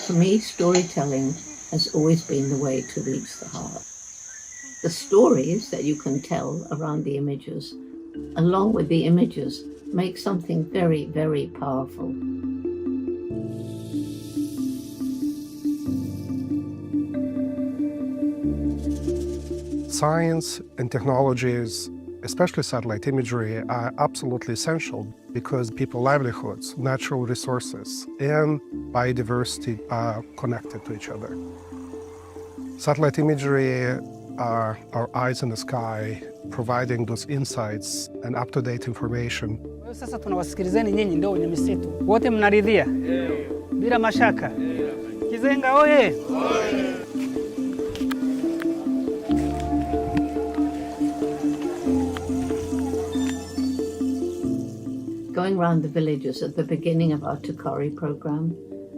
For me, storytelling has always been the way to reach the heart. The stories that you can tell around the images, along with the images, make something very, very powerful. Science and technologies, especially satellite imagery, are absolutely essential because people's livelihoods, natural resources, and biodiversity are connected to each other. Satellite imagery are our eyes in the sky, providing those insights and up-to-date information. Sasa tunawasikilizeni nyinyi ndio wenye misitu. Wote mnaridhia? Bila mashaka. Kizenga oye! Going around the villages at the beginning of our Tukari program,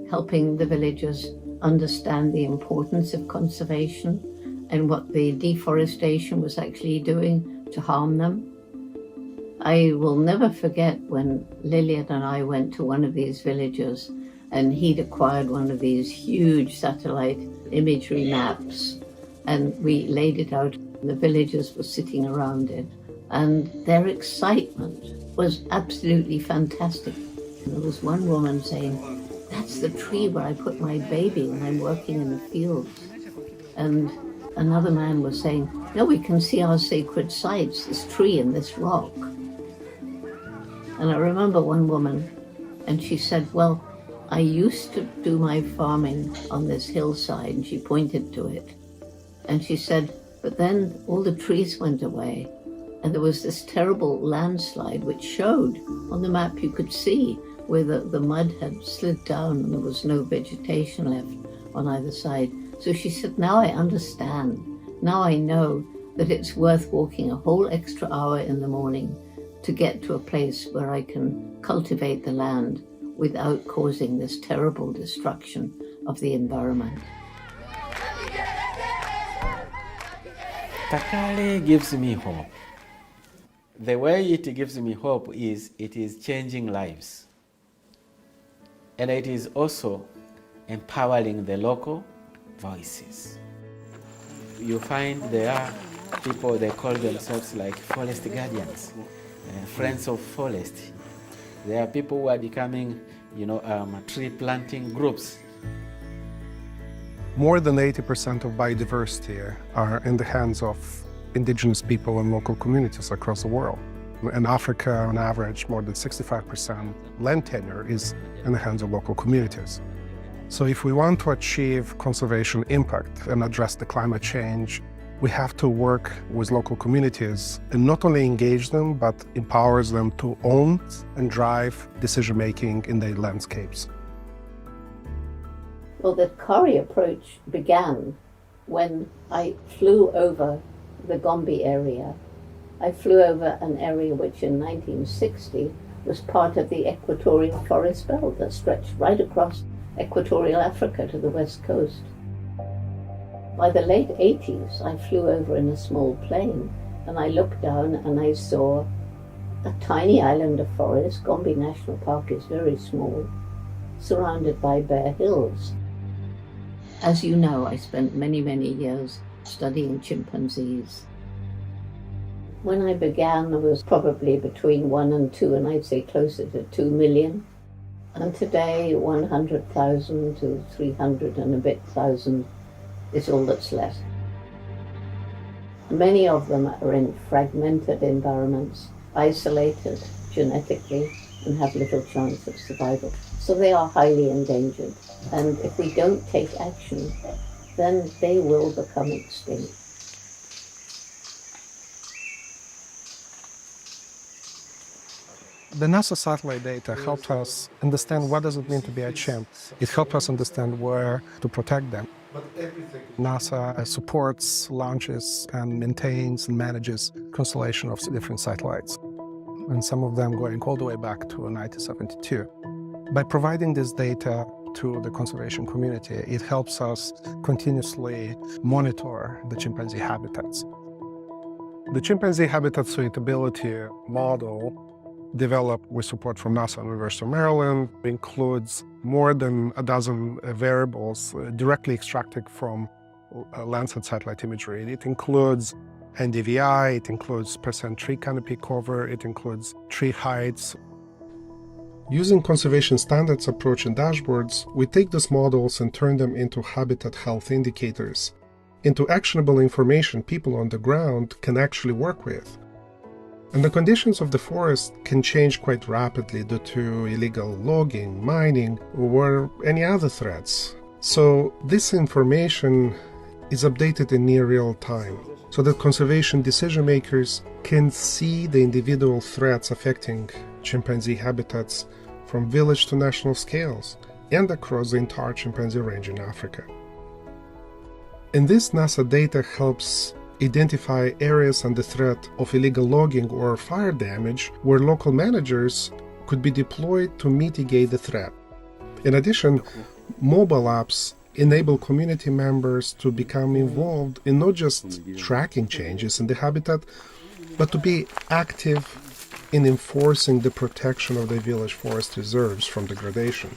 helping the villagers understand the importance of conservation and what the deforestation was actually doing to harm them. I will never forget when Lillian and I went to one of these villages and he'd acquired one of these huge satellite imagery maps and we laid it out. The villagers were sitting around it and their excitement was absolutely fantastic. And there was one woman saying, "That's the tree where I put my baby when I'm working in the fields." And another man was saying, "No, we can see our sacred sites, this tree and this rock." And I remember one woman, and she said, "Well, I used to do my farming on this hillside," and she pointed to it. And she said, "But then all the trees went away, and there was this terrible landslide which showed on the map you could see where the mud had slid down and there was no vegetation left on either side." So she said, "Now I understand. Now I know that it's worth walking a whole extra hour in the morning to get to a place where I can cultivate the land without causing this terrible destruction of the environment." Takale gives me hope. The way it gives me hope is it is changing lives. And it is also empowering the local voices. You find there are people, they call themselves like forest guardians, friends of forest. There are people who are becoming, tree planting groups. More than 80% of biodiversity are in the hands of indigenous people and local communities across the world. In Africa, on average, more than 65% land tenure is in the hands of local communities. So if we want to achieve conservation impact and address the climate change, we have to work with local communities and not only engage them, but empowers them to own and drive decision-making in their landscapes. Well, the Kari approach began when I flew over the Gombe area. I flew over an area which in 1960 was part of the equatorial forest belt that stretched right across equatorial Africa to the west coast. By the late 80s, I flew over in a small plane and I looked down and I saw a tiny island of forest. Gombe National Park is very small, surrounded by bare hills. As you know, I spent many, many years studying chimpanzees. When I began, there was probably between 1 and 2, and I'd say closer to 2 million. And today, 100,000 to 300 and a bit thousand is all that's left. Many of them are in fragmented environments, isolated genetically, and have little chance of survival. So they are highly endangered. And if we don't take action, then they will become extinct. The NASA satellite data helped us understand what does it mean to be a chimp. It helped us understand where to protect them. NASA supports, launches, and maintains and manages constellation of different satellites, and some of them going all the way back to 1972. By providing this data to the conservation community, it helps us continuously monitor the chimpanzee habitats. The chimpanzee habitat suitability model, developed with support from NASA and University of Maryland, includes more than a dozen variables directly extracted from Landsat satellite imagery. It includes NDVI, it includes percent tree canopy cover, it includes tree heights. Using conservation standards approach and dashboards, we take these models and turn them into habitat health indicators, into actionable information people on the ground can actually work with. And the conditions of the forest can change quite rapidly due to illegal logging, mining, or any other threats. So this information is updated in near real time, so that conservation decision makers can see the individual threats affecting chimpanzee habitats from village to national scales and across the entire chimpanzee range in Africa. And this NASA data helps identify areas under threat of illegal logging or fire damage where local managers could be deployed to mitigate the threat. In addition, mobile apps enable community members to become involved in not just tracking changes in the habitat, but to be active in enforcing the protection of the village forest reserves from degradation.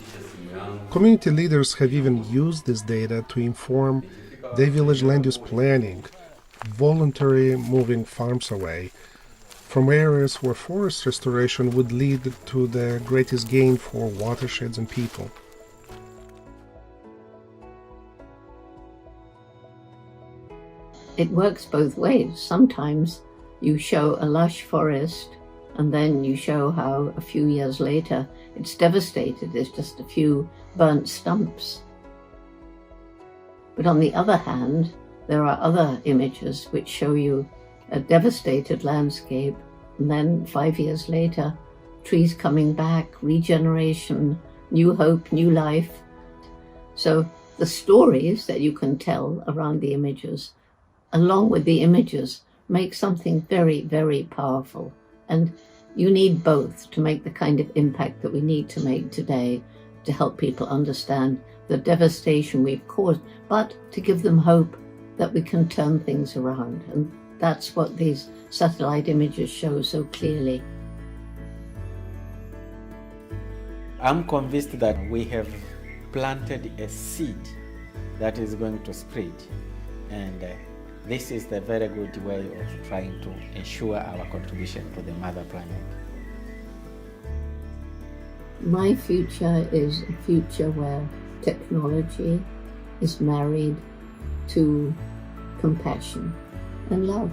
Community leaders have even used this data to inform their village land use planning, voluntarily moving farms away from areas where forest restoration would lead to the greatest gain for watersheds and people. It works both ways. Sometimes you show a lush forest and then you show how a few years later it's devastated. There's just a few burnt stumps. But on the other hand, there are other images which show you a devastated landscape, and then 5 years later, trees coming back, regeneration, new hope, new life. So the stories that you can tell around the images, along with the images, make something very, very powerful. And you need both to make the kind of impact that we need to make today to help people understand the devastation we've caused, but to give them hope that we can turn things around. And that's what these satellite images show so clearly. I'm convinced that we have planted a seed that is going to spread, and this is the very good way of trying to ensure our contribution to the mother planet. My future is a future where technology is married to compassion and love.